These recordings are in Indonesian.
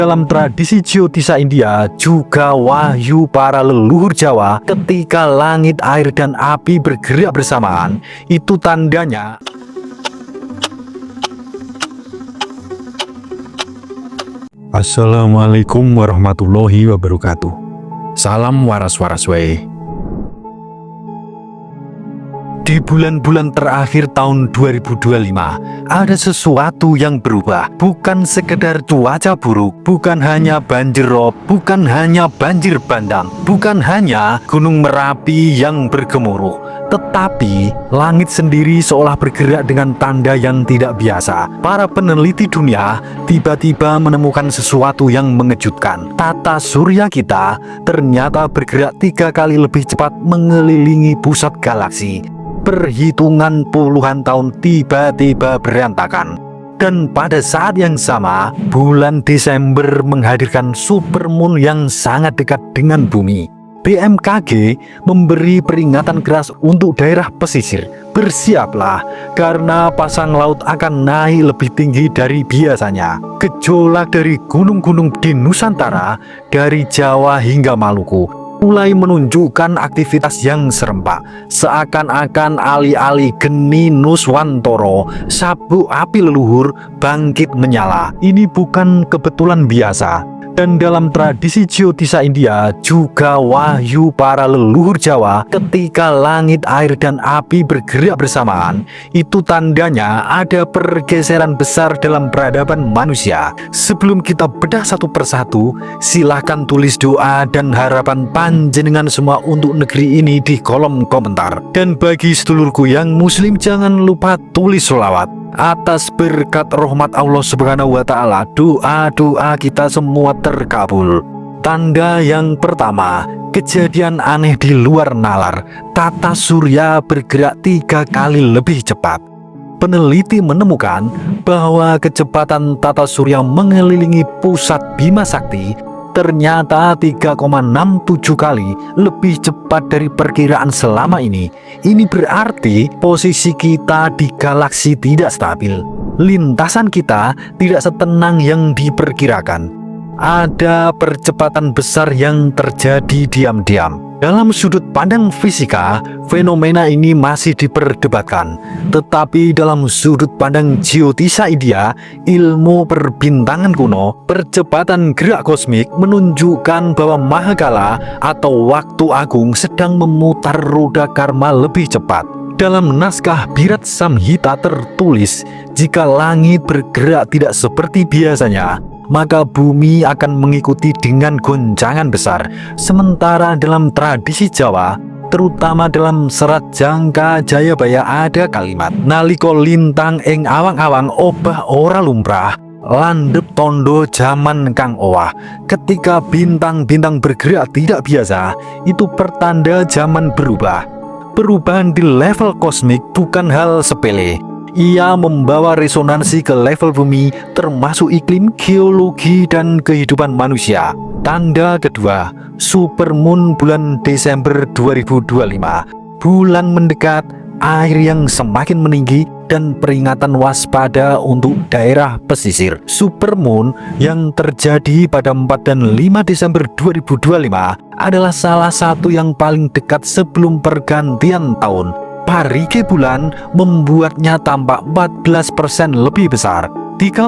Dalam tradisi Jyotisa India, juga wahyu para leluhur Jawa, ketika langit, air, dan api bergerak bersamaan, itu tandanya Assalamualaikum warahmatullahi wabarakatuh. Salam waras-waras wae. Di bulan-bulan terakhir tahun 2025, ada sesuatu yang berubah. Bukan sekedar cuaca buruk, bukan hanya banjir rob, bukan hanya banjir bandang, bukan hanya gunung Merapi yang bergemuruh, tetapi langit sendiri seolah bergerak dengan tanda yang tidak biasa. Para peneliti dunia tiba-tiba menemukan sesuatu yang mengejutkan. Tata surya kita ternyata bergerak 3 kali lebih cepat mengelilingi pusat galaksi. Perhitungan puluhan tahun tiba-tiba berantakan. Dan pada saat yang sama, bulan Desember menghadirkan supermoon yang sangat dekat dengan bumi. BMKG memberi peringatan keras untuk daerah pesisir. Bersiaplah, karena pasang laut akan naik lebih tinggi dari biasanya. Gejolak dari gunung-gunung di Nusantara, dari Jawa hingga Maluku, mulai menunjukkan aktivitas yang serempak. Seakan-akan alih-alih geni Nuswantoro, sabuk api leluhur bangkit menyala. Ini bukan kebetulan biasa. Dan dalam tradisi Jyotisa India, juga wahyu para leluhur Jawa, ketika langit, air, dan api bergerak bersamaan, itu tandanya ada pergeseran besar dalam peradaban manusia. Sebelum kita bedah satu persatu, silahkan tulis doa dan harapan panjenengan semua untuk negeri ini di kolom komentar. Dan bagi sedulurku yang muslim, jangan lupa tulis sholawat. Atas berkat rahmat Allah Subhanahu wa Ta'ala, doa-doa kita semua terkabul. Tanda yang pertama, kejadian aneh di luar nalar. Tata surya bergerak 3 kali lebih cepat. Peneliti menemukan bahwa kecepatan tata surya mengelilingi pusat Bima Sakti ternyata 3,67 kali lebih cepat dari perkiraan selama ini. Ini berarti posisi kita di galaksi tidak stabil. Lintasan kita tidak setenang yang diperkirakan. Ada percepatan besar yang terjadi diam-diam. Dalam sudut pandang fisika, fenomena ini masih diperdebatkan. Tetapi dalam sudut pandang Jyotisa India, ilmu perbintangan kuno, percepatan gerak kosmik menunjukkan bahwa Mahakala atau waktu agung sedang memutar roda karma lebih cepat. Dalam naskah Birat Samhita tertulis, jika langit bergerak tidak seperti biasanya, maka bumi akan mengikuti dengan goncangan besar. Sementara dalam tradisi Jawa, terutama dalam serat Jangka Jayabaya, ada kalimat naliko lintang ing awang-awang obah ora lumrah, landhep tondo jaman kang owah. Ketika bintang-bintang bergerak tidak biasa, itu pertanda zaman berubah. Perubahan di level kosmik bukan hal sepele. Ia membawa resonansi ke level bumi, termasuk iklim, geologi, dan kehidupan manusia. Tanda kedua, supermoon bulan Desember 2025. Bulan mendekat, air yang semakin meninggi, dan peringatan waspada untuk daerah pesisir. Supermoon yang terjadi pada 4 dan 5 Desember 2025 adalah salah satu yang paling dekat sebelum pergantian tahun. Parike bulan membuatnya tampak 14% lebih besar, 30%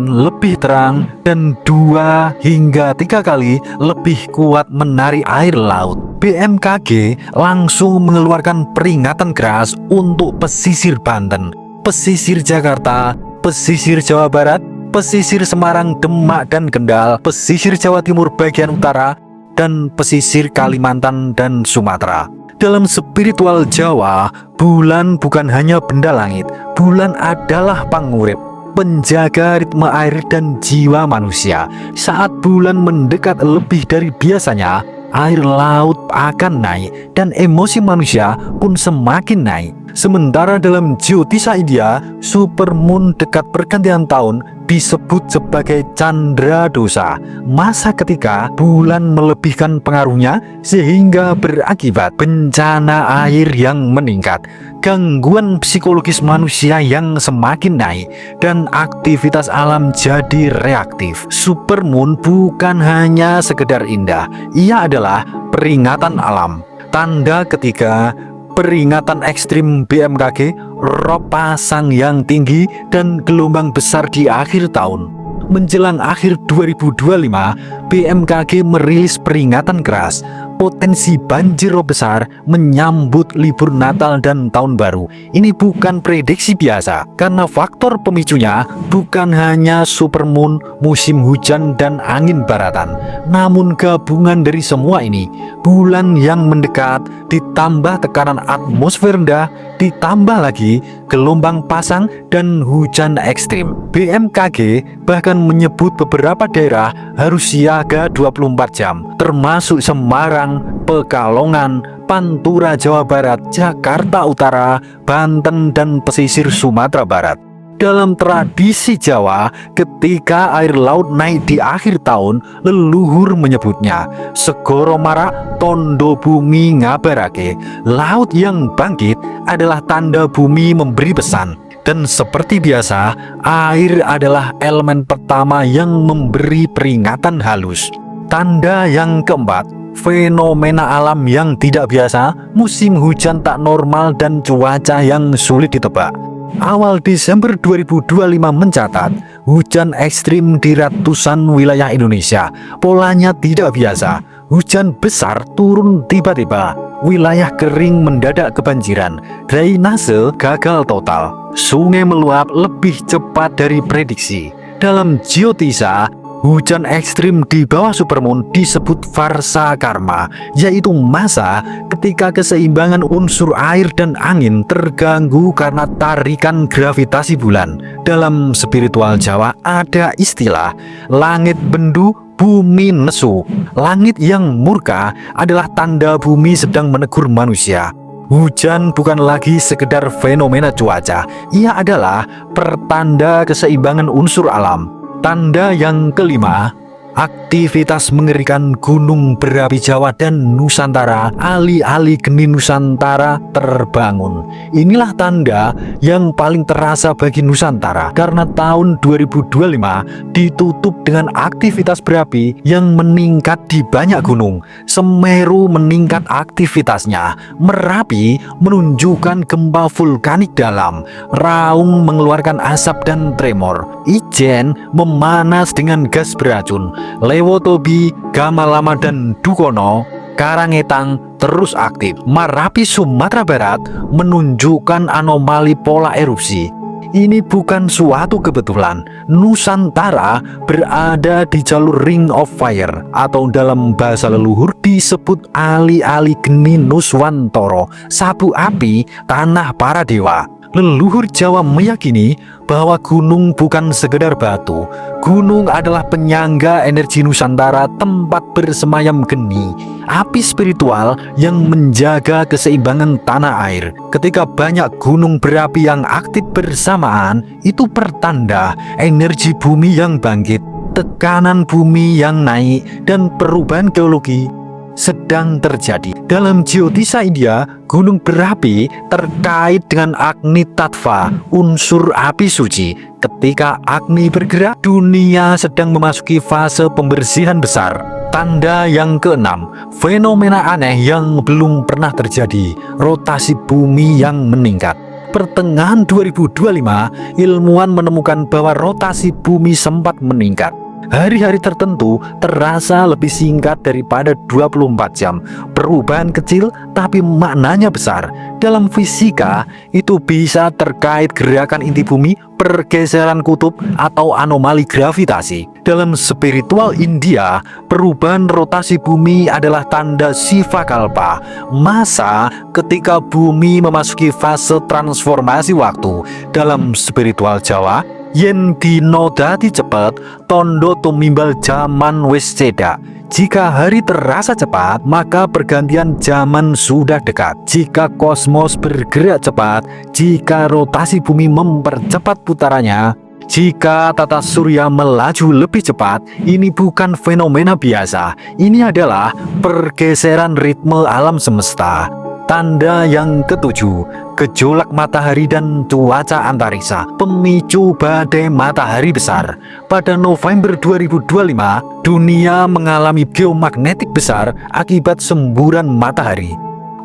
lebih terang, dan 2 hingga 3 kali lebih kuat menarik air laut. BMKG langsung mengeluarkan peringatan keras untuk pesisir Banten, pesisir Jakarta, pesisir Jawa Barat, pesisir Semarang, Demak, dan Kendal, pesisir Jawa Timur bagian utara, dan pesisir Kalimantan dan Sumatera. Dalam spiritual Jawa, bulan bukan hanya benda langit. Bulan adalah pangurip, penjaga ritme air dan jiwa manusia. Saat bulan mendekat lebih dari biasanya, air laut akan naik dan emosi manusia pun semakin naik. Sementara dalam Jyotisa India, supermoon dekat pergantian tahun disebut sebagai candra dosa, masa ketika bulan melebihkan pengaruhnya sehingga berakibat bencana air yang meningkat, gangguan psikologis manusia yang semakin naik, dan aktivitas alam jadi reaktif. Supermoon bukan hanya sekedar indah, ia adalah peringatan alam. Tanda ketiga, peringatan ekstrim BMKG, rop pasang yang tinggi dan gelombang besar di akhir tahun. Menjelang akhir 2025, BMKG merilis peringatan keras, potensi banjir rob besar menyambut libur Natal dan Tahun Baru. Ini bukan prediksi biasa, karena faktor pemicunya bukan hanya supermoon, musim hujan, dan angin baratan, namun gabungan dari semua ini. Bulan yang mendekat, ditambah tekanan atmosfer rendah, ditambah lagi gelombang pasang dan hujan ekstrim. BMKG bahkan menyebut beberapa daerah harus siaga 24 jam, termasuk Semarang, Pekalongan, Pantura Jawa Barat, Jakarta Utara, Banten, dan pesisir Sumatera Barat. Dalam tradisi Jawa, ketika air laut naik di akhir tahun, leluhur menyebutnya segoro marak tondo bumi ngabarake. Laut yang bangkit adalah tanda bumi memberi pesan. Dan seperti biasa, air adalah elemen pertama yang memberi peringatan halus. Tanda yang keempat, fenomena alam yang tidak biasa, musim hujan tak normal, dan cuaca yang sulit ditebak. Awal Desember 2025 mencatat hujan ekstrim di ratusan wilayah Indonesia. Polanya tidak biasa, hujan besar turun tiba-tiba, wilayah kering mendadak kebanjiran, drainase gagal total, sungai meluap lebih cepat dari prediksi. Dalam geotisa, hujan ekstrim di bawah supermoon disebut varsa karma, yaitu masa ketika keseimbangan unsur air dan angin terganggu karena tarikan gravitasi bulan. Dalam spiritual Jawa ada istilah langit bendu, bumi nesu. Langit yang murka adalah tanda bumi sedang menegur manusia. Hujan bukan lagi sekedar fenomena cuaca, ia adalah pertanda keseimbangan unsur alam. Tanda yang kelima, aktivitas mengerikan gunung berapi Jawa dan Nusantara, ali-ali geni Nusantara terbangun. Inilah tanda yang paling terasa bagi Nusantara, karena tahun 2025 ditutup dengan aktivitas berapi yang meningkat di banyak gunung. Semeru meningkat aktivitasnya, Merapi menunjukkan gempa vulkanik dalam, Raung mengeluarkan asap dan tremor, Ijen memanas dengan gas beracun, Lewotobi, Gamalama, dan Dukono, Karangetang terus aktif. Merapi Sumatera Barat menunjukkan anomali pola erupsi. Ini bukan suatu kebetulan. Nusantara berada di jalur Ring of Fire, atau dalam bahasa leluhur disebut ali-ali geni Nuswantoro, sabu api tanah para dewa. Leluhur Jawa meyakini bahwa gunung bukan sekedar batu. Gunung adalah penyangga energi Nusantara, tempat bersemayam geni, api spiritual yang menjaga keseimbangan tanah air. Ketika banyak gunung berapi yang aktif bersamaan, itu pertanda energi bumi yang bangkit, tekanan bumi yang naik, dan perubahan geologi sedang terjadi. Dalam geotisa India, gunung berapi terkait dengan Agni Tattva, unsur api suci. Ketika Agni bergerak, dunia sedang memasuki fase pembersihan besar. Tanda yang keenam, fenomena aneh yang belum pernah terjadi, rotasi bumi yang meningkat. Pertengahan 2025, ilmuwan menemukan bahwa rotasi bumi sempat meningkat. Hari-hari tertentu terasa lebih singkat daripada 24 jam. Perubahan kecil tapi maknanya besar. Dalam fisika, itu bisa terkait gerakan inti bumi, pergeseran kutub, atau anomali gravitasi. Dalam spiritual India, perubahan rotasi bumi adalah tanda Siva Kalpa, masa ketika bumi memasuki fase transformasi waktu. Dalam spiritual Jawa, yen dino dadi cepet, tondo tumimbal jaman wis cedak. Jika hari terasa cepat, maka pergantian zaman sudah dekat. Jika kosmos bergerak cepat, jika rotasi bumi mempercepat putarannya, Jika tata surya melaju lebih cepat, ini bukan fenomena biasa. Ini adalah pergeseran ritme alam semesta. Tanda yang ketujuh, gejolak matahari dan cuaca antariksa, pemicu badai matahari besar. Pada November 2025, dunia mengalami geomagnetik besar akibat semburan matahari.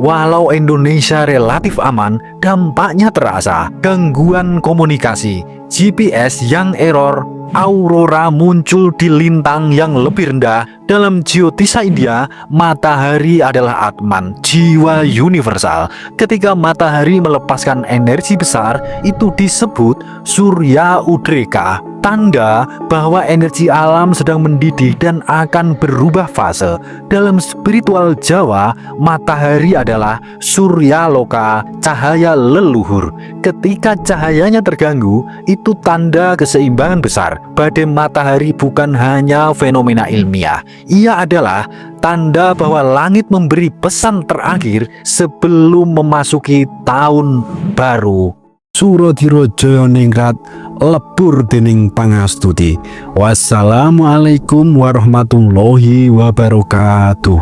Walau Indonesia relatif aman, dampaknya terasa. Gangguan komunikasi, GPS yang error, aurora muncul di lintang yang lebih rendah. Dalam Jyotisa India, matahari adalah Atman, jiwa universal. Ketika matahari melepaskan energi besar, itu disebut Surya Udreka, tanda bahwa energi alam sedang mendidih dan akan berubah fase. Dalam spiritual Jawa, matahari adalah Surya Loka, cahaya leluhur. Ketika cahayanya terganggu, itu tanda keseimbangan besar. Badai matahari bukan hanya fenomena ilmiah, ia adalah tanda bahwa langit memberi pesan terakhir sebelum memasuki tahun baru. Suradira Jayaningrat lebur dening pangastuti. Wassalamualaikum warahmatullahi wabarakatuh.